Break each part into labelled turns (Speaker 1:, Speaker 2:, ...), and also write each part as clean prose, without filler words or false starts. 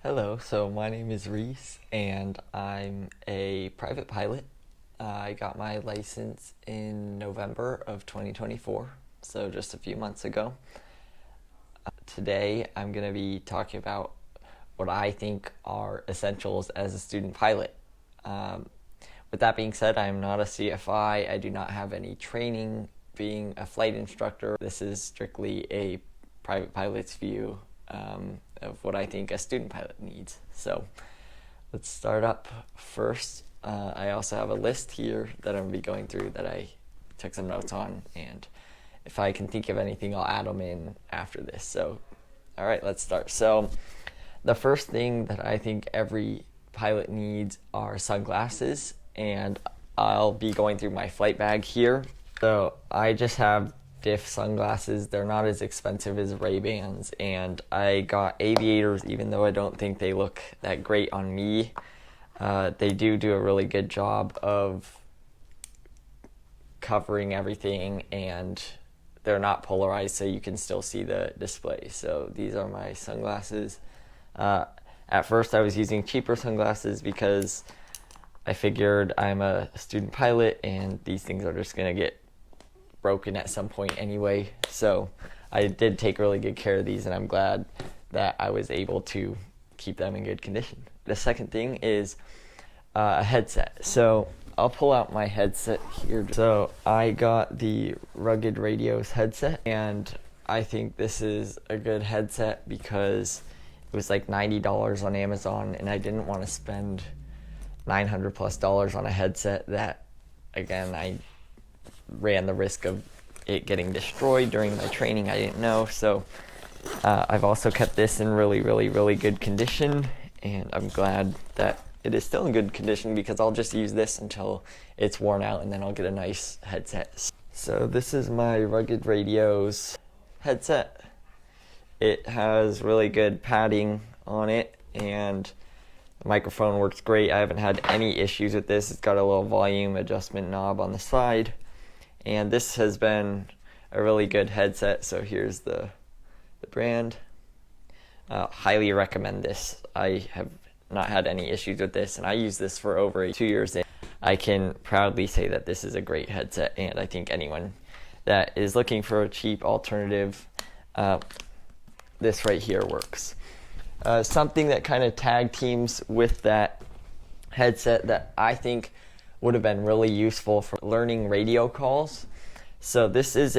Speaker 1: Hello, so my name is Reese and I'm a private pilot. I got my license in November of 2024, so just a few months ago. Today I'm going to be talking about what I think are essentials as a student pilot. Um, with that being said, I am not a CFI. I do not have any training being a flight instructor. This is strictly a private pilot's view of what I think a student pilot needs. So let's start up first. I also have a list here that I'm going to be going through that I took some notes on, and if I can think of anything, I'll add them in after this. So, all right, let's start. So the first thing that I think every pilot needs are sunglasses, and I'll be going through my flight bag here. So I just have Diff sunglasses. They're not as expensive as Ray-Bans, and I got aviators even though I don't think they look that great on me. They do a really good job of covering everything, and they're not polarized, so you can still see the display. So these are my sunglasses. At first I was using cheaper sunglasses because I figured I'm a student pilot and these things are just going to get broken at some point anyway. So I did take really good care of these, and I'm glad that I was able to keep them in good condition. The second thing is a headset. So I'll pull out my headset here. So I got the Rugged Radios headset, and I think this is a good headset because it was like $90 on Amazon, and I didn't want to spend $900+ on a headset that, again, I ran the risk of it getting destroyed during my training. I didn't know. So I've also kept this in really good condition, and I'm glad that it is still in good condition because I'll just use this until it's worn out, and then I'll get a nice headset. So this is my Rugged Radios headset. It has really good padding on it, and the microphone works great. I haven't had any issues with this. It's got a little volume adjustment knob on the side, and this has been a really good headset. So here's the brand. Highly recommend this. I have not had any issues with this, and I use this for over 2 years. I can proudly say that this is a great headset, and I think anyone that is looking for a cheap alternative, this right here works. Something that kind of tag teams with that headset that I think would have been really useful for learning radio calls. So this is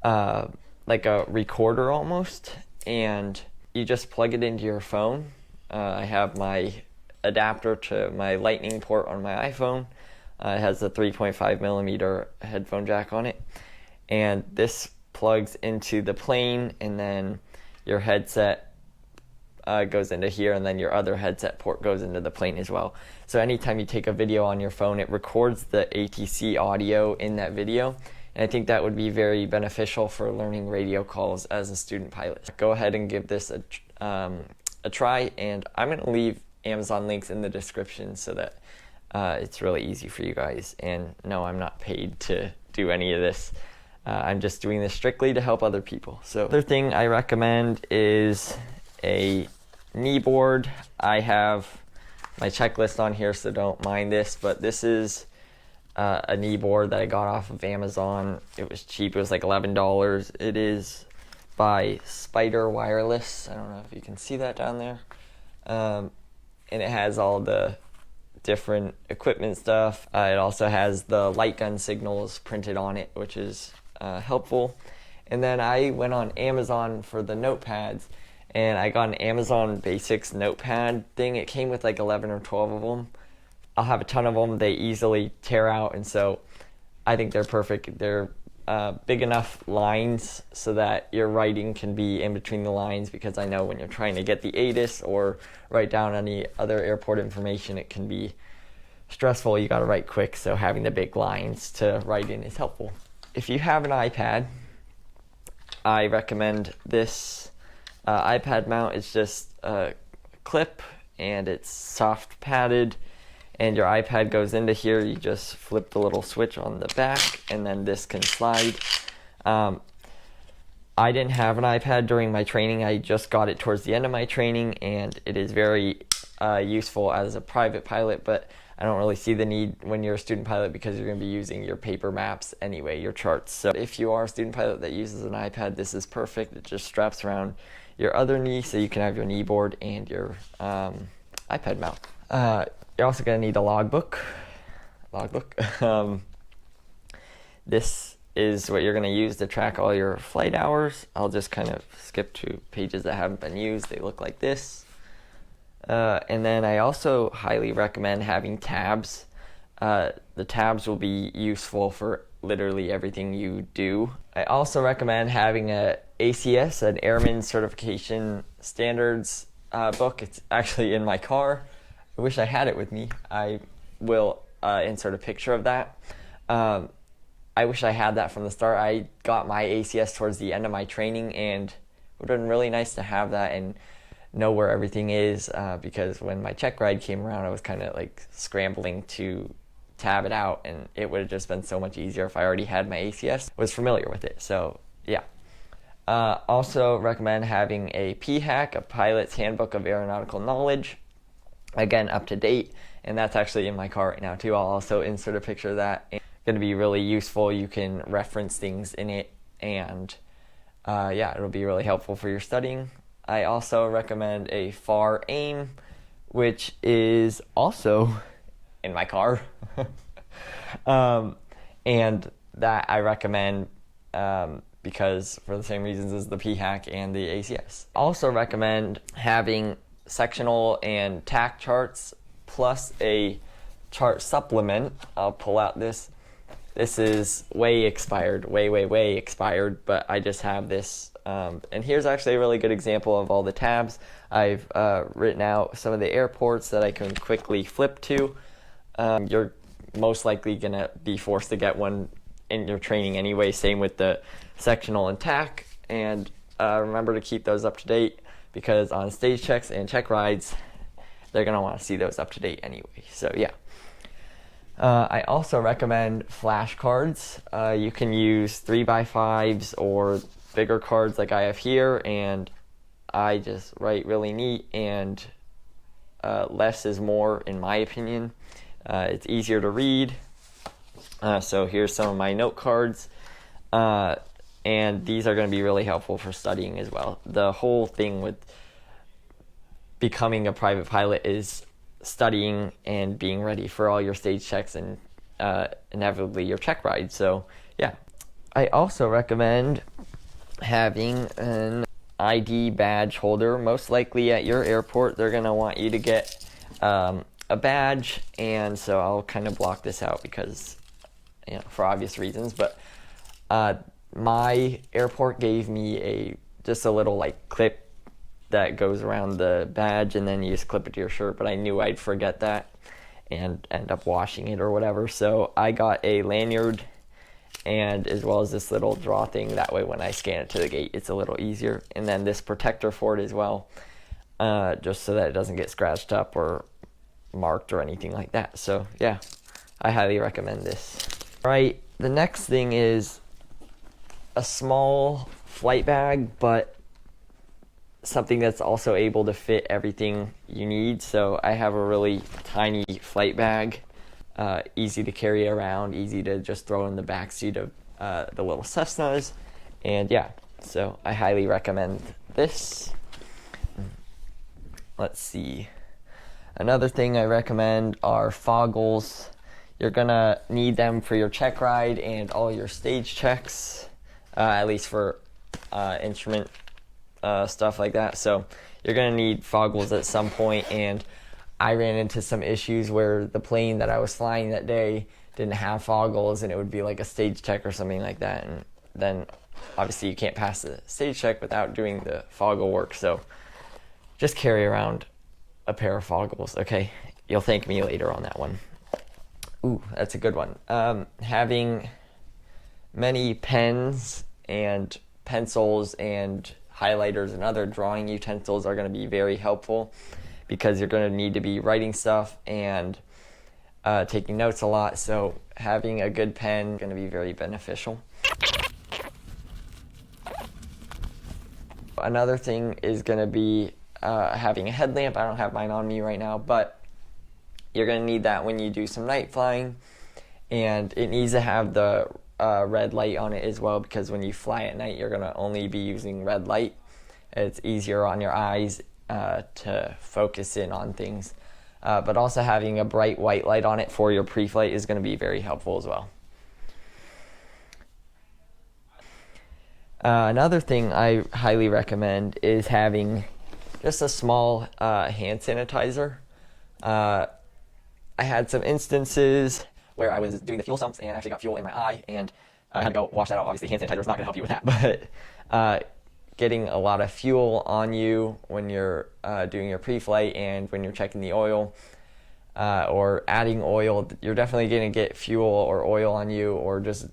Speaker 1: like a recorder almost, and you just plug it into your phone. I have my adapter to my lightning port on my iPhone. It has a 3.5mm headphone jack on it, and this plugs into the plane, and then your headset goes into here, and then your other headset port goes into the plane as well. So anytime you take a video on your phone, it records the ATC audio in that video, and I think that would be very beneficial for learning radio calls as a student pilot. Go ahead and give this a try, and I'm going to leave Amazon links in the description so that it's really easy for you guys. And no, I'm not paid to do any of this. I'm just doing this strictly to help other people. So the other thing I recommend is a knee board. I have my checklist on here, so don't mind this, but this is a knee board that I got off of Amazon. It was cheap. It was like $11. It is by Spider Wireless. I don't know if you can see that down there. And it has all the different equipment stuff. It also has the light gun signals printed on it, which is helpful. And then I went on Amazon for the notepads, and I got an Amazon Basics notepad thing. It came with like 11 or 12 of them. I'll have a ton of them. They easily tear out, and so I think they're perfect. They're big enough lines so that your writing can be in between the lines, because I know when you're trying to get the ATIS or write down any other airport information, it can be stressful. You got to write quick, so having the big lines to write in is helpful. If you have an iPad, I recommend this iPad mount. It's just a clip, and it's soft padded, and your iPad goes into here. You just flip the little switch on the back, and then this can slide. I didn't have an iPad during my training. I just got it towards the end of my training, and it is very useful as a private pilot, but I don't really see the need when you're a student pilot because you're going to be using your paper maps anyway, your charts. So if you are a student pilot that uses an iPad, this is perfect. It just straps around your other knee so you can have your knee board and your iPad mount. You're also going to need a logbook. This is what you're going to use to track all your flight hours. I'll just kind of skip to pages that haven't been used. They look like this. And then I also highly recommend having tabs. The tabs will be useful for literally everything you do. I also recommend having a ACS, an Airman Certification Standards book. It's actually in my car. I wish I had it with me. I will insert a picture of that. I wish I had that from the start. I got my ACS towards the end of my training, and it would have been really nice to have that and know where everything is, because when my check ride came around, I was kind of like scrambling to tab it out, and it would have just been so much easier if I already had my ACS, was familiar with it. So yeah. Also recommend having a PHAK, a Pilot's Handbook of Aeronautical Knowledge, again up to date, and that's actually in my car right now too. I'll also insert a picture of that. It's going to be really useful. You can reference things in it, and yeah, it'll be really helpful for your studying. I also recommend a FAR AIM, which is also in my car. And that I recommend because for the same reasons as the PHAK and the ACS. Also recommend having sectional and TAC charts plus a chart supplement. I'll pull out this. This is way expired, way expired, but I just have this. And here's actually a really good example of all the tabs. I've written out some of the airports that I can quickly flip to. You're most likely going to be forced to get one in your training anyway, same with the sectional and TAC. And remember to keep those up to date, because on stage checks and check rides, they're going to want to see those up to date anyway. So yeah. I also recommend flashcards. You can use 3x5s or bigger cards like I have here, and I just write really neat, and less is more in my opinion. It's easier to read. So here's some of my note cards, and these are going to be really helpful for studying as well. The whole thing with becoming a private pilot is studying and being ready for all your stage checks and inevitably your check ride. So yeah. I also recommend having an ID badge holder. Most likely at your airport they're going to want you to get a badge, and so I'll kind of block this out because, you know, for obvious reasons, but my airport gave me just a little like clip that goes around the badge, and then you just clip it to your shirt, but I knew I'd forget that and end up washing it or whatever. So I got a lanyard, and as well as this little draw thing. That way when I scan it to the gate, it's a little easier. And then this protector for it as well, just so that it doesn't get scratched up or marked or anything like that. So yeah, I highly recommend this. All right, the next thing is a small flight bag, but something that's also able to fit everything you need. So I have a really tiny flight bag, easy to carry around, easy to just throw in the back seat of the little Cessnas. And yeah, so I highly recommend this. Let's see. Another thing I recommend are foggles. You're gonna need them for your check ride and all your stage checks, at least for instrument stuff like that. So you're going to need foggles at some point, and I ran into some issues where the plane that I was flying that day didn't have foggles, and it would be like a stage check or something like that, and then obviously you can't pass the stage check without doing the foggle work. So just carry around a pair of foggles, okay? You'll thank me later on that one. Ooh, that's a good one. Having many pens and pencils and highlighters and other drawing utensils are going to be very helpful, because you're going to need to be writing stuff and taking notes a lot. So having a good pen is going to be very beneficial. Another thing is going to be having a headlamp. I don't have mine on me right now, but you're going to need that when you do some night flying, and it needs to have the red light on it as well, because when you fly at night you're going to only be using red light. It's easier on your eyes to focus in on things, but also having a bright white light on it for your pre-flight is going to be very helpful as well. Another thing I highly recommend is having just a small hand sanitizer. I had some instances where I was doing the fuel sumps and actually got fuel in my eye, and I had to go wash that out. Obviously, hand sanitizer is not going to help you with that, but getting a lot of fuel on you when you're doing your pre-flight and when you're checking the oil or adding oil, you're definitely going to get fuel or oil on you, or just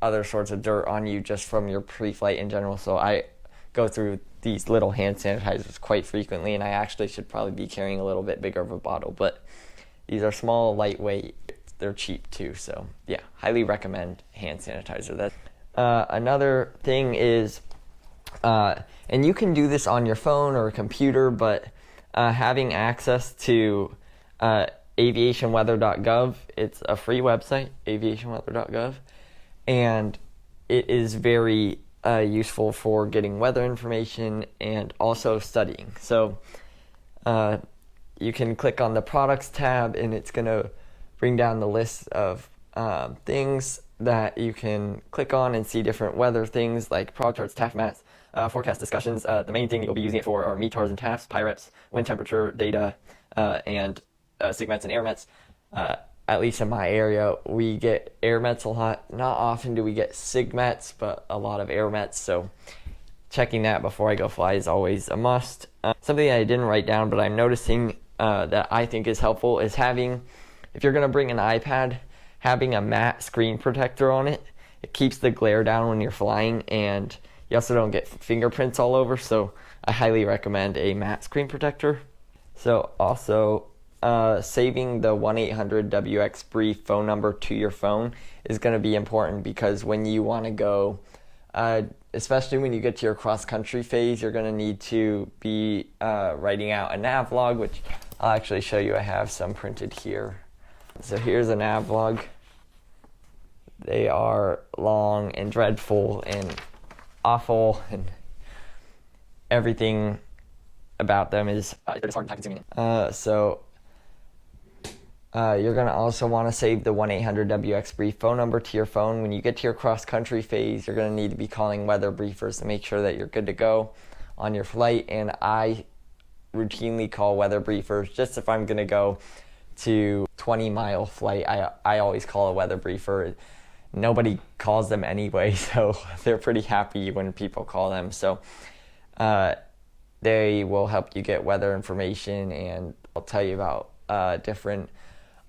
Speaker 1: other sorts of dirt on you just from your pre-flight in general. So I go through these little hand sanitizers quite frequently, and I actually should probably be carrying a little bit bigger of a bottle, but these are small, lightweight, they're cheap too, so yeah, highly recommend hand sanitizer. Another thing is, and you can do this on your phone or a computer, but having access to aviationweather.gov, it's a free website, aviationweather.gov, and it is very useful for getting weather information and also studying. So you can click on the products tab, and it's going to bring down the list of things that you can click on and see different weather things like prog charts, TAF maps, forecast discussions. The main thing you'll be using it for are METARs and TAFs, PIREPs, wind temperature data, and SIGMETs and AIRMETs. At least in my area, we get AIRMETs a lot. Not often do we get SIGMETs, but a lot of AIRMETs, so checking that before I go fly is always a must. Something I didn't write down, but I'm noticing that I think is helpful is having, if you're going to bring an iPad, having a matte screen protector on it. It keeps the glare down when you're flying, and you also don't get fingerprints all over, so I highly recommend a matte screen protector. So also, saving the 1-800-WX-BRIEF phone number to your phone is going to be important, because when you want to go, especially when you get to your cross-country phase, you're going to need to be writing out a nav log, which I'll actually show you. I have some printed here. So here's a nav log. They are long and dreadful and awful, and everything about them is it's hard time consuming. You're going to also want to save the 1-800-WX-BRIEF phone number to your phone. When you get to your cross-country phase, you're going to need to be calling weather briefers to make sure that you're good to go on your flight. And I routinely call weather briefers. Just if I'm going to go to 20-mile flight, I always call a weather briefer. Nobody calls them anyway, so they're pretty happy when people call them. So they will help you get weather information, and I'll tell you about different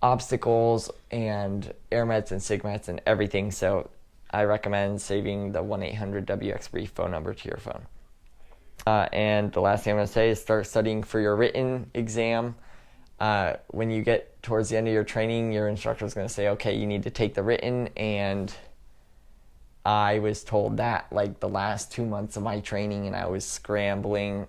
Speaker 1: obstacles and AIRMETs and SIGMETs and everything. So I recommend saving the 1-800-WX-BRIEF phone number to your phone. And the last thing I'm going to say is start studying for your written exam. When you get towards the end of your training, your instructor is going to say, okay, you need to take the written, and I was told that like the last 2 months of my training, and I was scrambling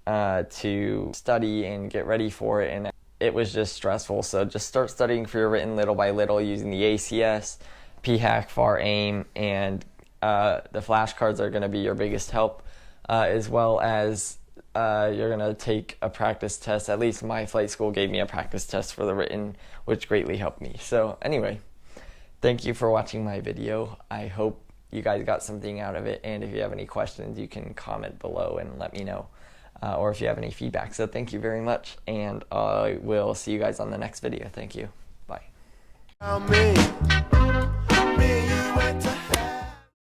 Speaker 1: to study and get ready for it, and it was just stressful. So just start studying for your written little by little using the ACS, PHAC, FAR, AIM, and the flashcards are going to be your biggest help, as well as you're going to take a practice test. At least my flight school gave me a practice test for the written, which greatly helped me. So anyway, thank you for watching my video. I hope you guys got something out of it, and if you have any questions, you can comment below and let me know. Or if you have any feedback. So thank you very much, and I will see you guys on the next video. Thank you. Bye.